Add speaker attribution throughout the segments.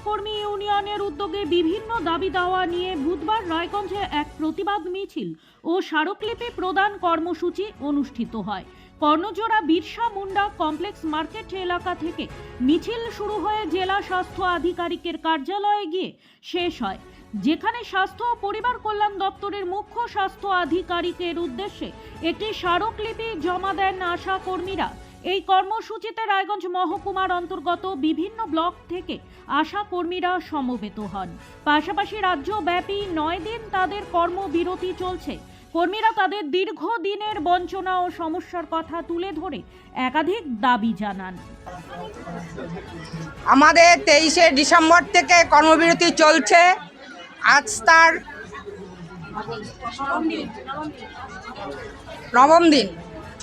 Speaker 1: কর্মী ইউনিয়নের উদ্যোগে বিভিন্ন দাবি দাওয়া নিয়ে বুধবার রায়গঞ্জে এক প্রতিবাদ মিছিল ও স্মারকলিপি প্রদান কর্মসূচি অনুষ্ঠিত হয়। কর্ণজোড়া বিরসা মুন্ডা কমপ্লেক্স মার্কেট এলাকা থেকে মিছিল শুরু হয়ে জেলা স্বাস্থ্য আধিকারিকের কার্যালয়ে গিয়ে শেষ হয়, যেখানে স্বাস্থ্য ও পরিবার কল্যাণ দপ্তরের মুখ্য স্বাস্থ্য আধিকারিকের উদ্দেশ্যে একটি স্মারকলিপি জমা দেন আশা কর্মীরা। এই কর্মসূচিতে রায়গঞ্জ মহকুমার অন্তর্গত বিভিন্ন ব্লক থেকে আশা কর্মীরা সমবেত হন। পাশাপাশি রাজ্যব্যাপী 9 দিন তাদের কর্মবিরতি চলছে। কর্মীরা তাদের দীর্ঘদিনের বঞ্চনা ও সমস্যার কথা তুলে ধরে একাধিক দাবি জানান।
Speaker 2: আমাদের 23শে ডিসেম্বর থেকে কর্মবিরতি চলছে। আজ তার নবম দিন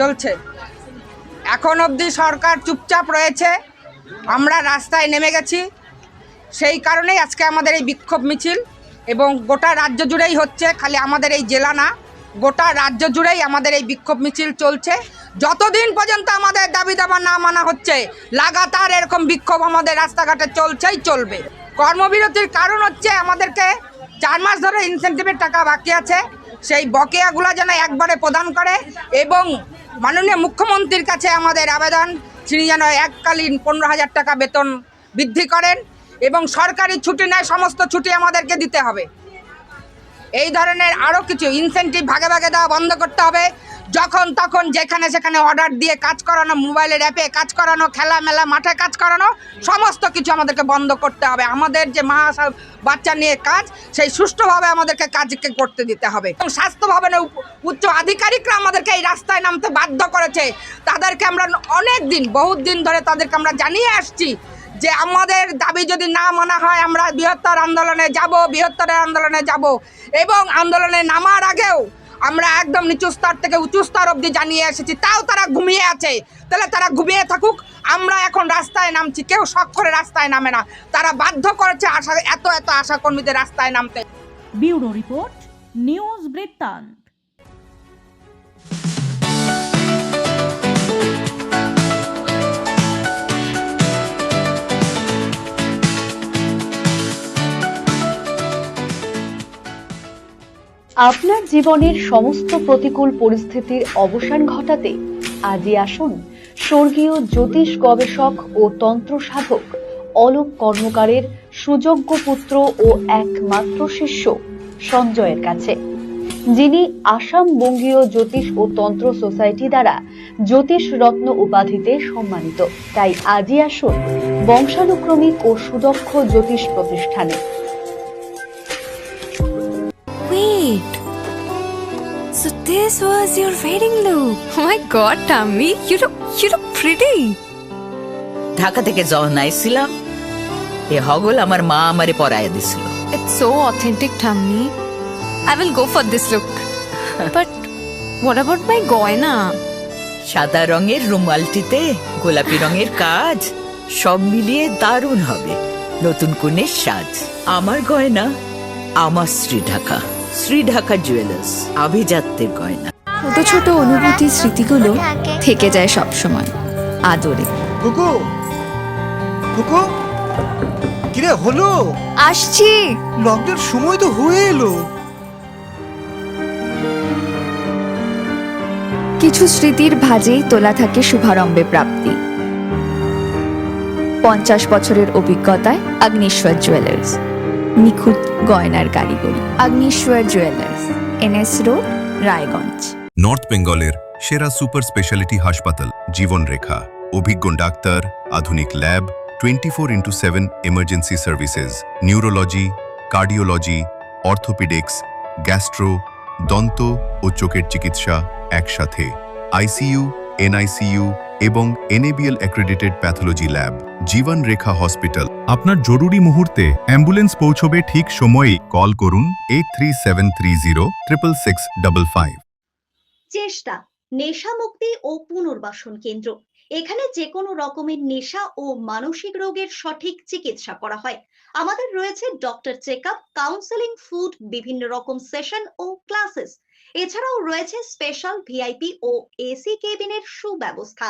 Speaker 2: চলছে। এখন অবধি সরকার চুপচাপ রয়েছে। আমরা রাস্তায় নেমে গেছি। সেই কারণেই আজকে আমাদের এই বিক্ষোভ মিছিল, এবং গোটা রাজ্য জুড়েই হচ্ছে, খালি আমাদের এই জেলা না, গোটা রাজ্য জুড়েই আমাদের এই বিক্ষোভ মিছিল চলছে। যতদিন পর্যন্ত আমাদের দাবি দাবা না মানা হচ্ছে, লাগাতার এরকম বিক্ষোভ আমাদের রাস্তাঘাটে চলছেই চলবে। কর্মবিরতির কারণ হচ্ছে আমাদেরকে 4 মাস ধরে ইনসেন্টিভের টাকা বাকি আছে, সেই বকেয়াগুলো যেন একবারে প্রদান করে, এবং মাননীয় মুখ্যমন্ত্রীর কাছে আমাদের আবেদন, তিনি যেন এককালীন 15,000 টাকা বেতন বৃদ্ধি করেন, এবং সরকারি ছুটি নেয় সমস্ত ছুটি আমাদেরকে দিতে হবে। এই ধরনের আরও কিছু ইনসেন্টিভ ভাগে ভাগে দেওয়া বন্ধ করতে হবে। যখন তখন যেখানে সেখানে অর্ডার দিয়ে কাজ করানো, মোবাইলের অ্যাপে কাজ করানো, খেলা মেলা মাঠে কাজ করানো, সমস্ত কিছু আমাদেরকে বন্ধ করতে হবে। আমাদের যে মা বাচ্চা নিয়ে কাজ, সেই সুষ্ঠুভাবে আমাদেরকে কাজকে করতে দিতে হবে। এবং স্বাস্থ্য ভবনের উচ্চ আধিকারিকরা আমাদেরকে এই রাস্তায় নামতে বাধ্য করেছে। তাদেরকে আমরা অনেক দিন, বহুত দিন ধরে তাদেরকে আমরা জানিয়ে আসছি যে আমাদের দাবি যদি না মানা হয় আমরা বৃহত্তর আন্দোলনে যাব, এবং আন্দোলনে নামার আগেও আমরা একদম নিচু স্তর থেকে উঁচু স্তর অবধি জানিয়ে এসেছি। তাও তারা ঘুমিয়ে আছে। তাহলে তারা ঘুমিয়ে থাকুক, আমরা এখন রাস্তায় নামছি। কেউ শখ করে রাস্তায় নামে না, তারা বাধ্য করেছে এত আশা কর্মীদের রাস্তায় নামতে।
Speaker 1: ব্যুরো রিপোর্ট, নিউজ বৃত্তান্ত।
Speaker 3: আপনার জীবনের সমস্ত প্রতিকূল পরিস্থিতির অবসান ঘটাতে আজই আসুন স্বর্গীয় জ্যোতিষ গবেষক ও তন্ত্র সাধক অলোক কর্মকারের সুযোগ্য পুত্র ও একমাত্র শিষ্য সঞ্জয়ের কাছে, যিনি আসাম বঙ্গীয় জ্যোতিষ ও তন্ত্র সোসাইটি দ্বারা জ্যোতিষ রত্ন উপাধিতে সম্মানিত। তাই আজই আসুন বংশানুক্রমিক ও সুদক্ষ জ্যোতিষ প্রতিষ্ঠানে।
Speaker 4: Wait, so this was your wedding look. Oh my god, Tammy, you look pretty.
Speaker 5: Dhaka থেকে যখন আইছিলাম, এ হগল আমার মা আমারে পরাইয়া দিছিল।
Speaker 4: It's so authentic, Tammy. I will go for this look. But what about my goina?
Speaker 5: সাদা রঙের রুমালটিতে গোলাপি রঙের কাজ, সব মিলিয়ে দারুণ হবে নতুন কনের সাজ। আমার গয়না আমার শ্রী ঢাকা জুয়েলার্স, আভিজাত্যের গয়না।
Speaker 4: ছোট ছোট অনুভূতি, স্মৃতিগুলো থেকে যায় সব সময় আদরে।
Speaker 6: কুকু কুকু, কিরে হলো?
Speaker 4: আসছি।
Speaker 6: লকডাউন সময় তো হয়ে এলো।
Speaker 4: কিছু স্মৃতির ভাজেই তোলা থাকে শুভারম্ভে প্রাপ্তি। 50 বছরের অভিজ্ঞতায় অগ্নিশ্বর জুয়েলার্স, নিখুঁত গয়নার কারিগরি। Agnishwar jewellers, NS road, Raiganj.
Speaker 7: North বেঙ্গলের সেরা সুপার স্পেশালিটি হাসপাতাল জীবনরেখা, অভিজ্ঞ ডাক্তার, আধুনিক lab, 24x7 emergency services, neurology, cardiology, orthopaedics, gastro, দন্ত ও চোখের চিকিৎসা একসাথে, ICU, NICU এবং NABL অ্যাক্রেডিটেড প্যাথোলজি ল্যাব। জীবন রেখা হসপিটাল। আপনার জরুরি মুহূর্তে অ্যাম্বুলেন্স পৌঁছবে ঠিক সময়েই। কল করুন 8373066555।
Speaker 8: চেষ্টা নেশা মুক্তি ও পুনর্বাসন কেন্দ্র। এখানে যে কোনো রকমের নেশা ও মানসিক রোগের সঠিক চিকিৎসা করা হয়। আমাদের রয়েছে ডক্টর চেকআপ, কাউন্সেলিং, ফুড, বিভিন্ন রকম সেশন ও ক্লাসেস। এছাড়াও রয়েছে স্পেশাল VIP ও AC কেবিনের সুব্যবস্থা।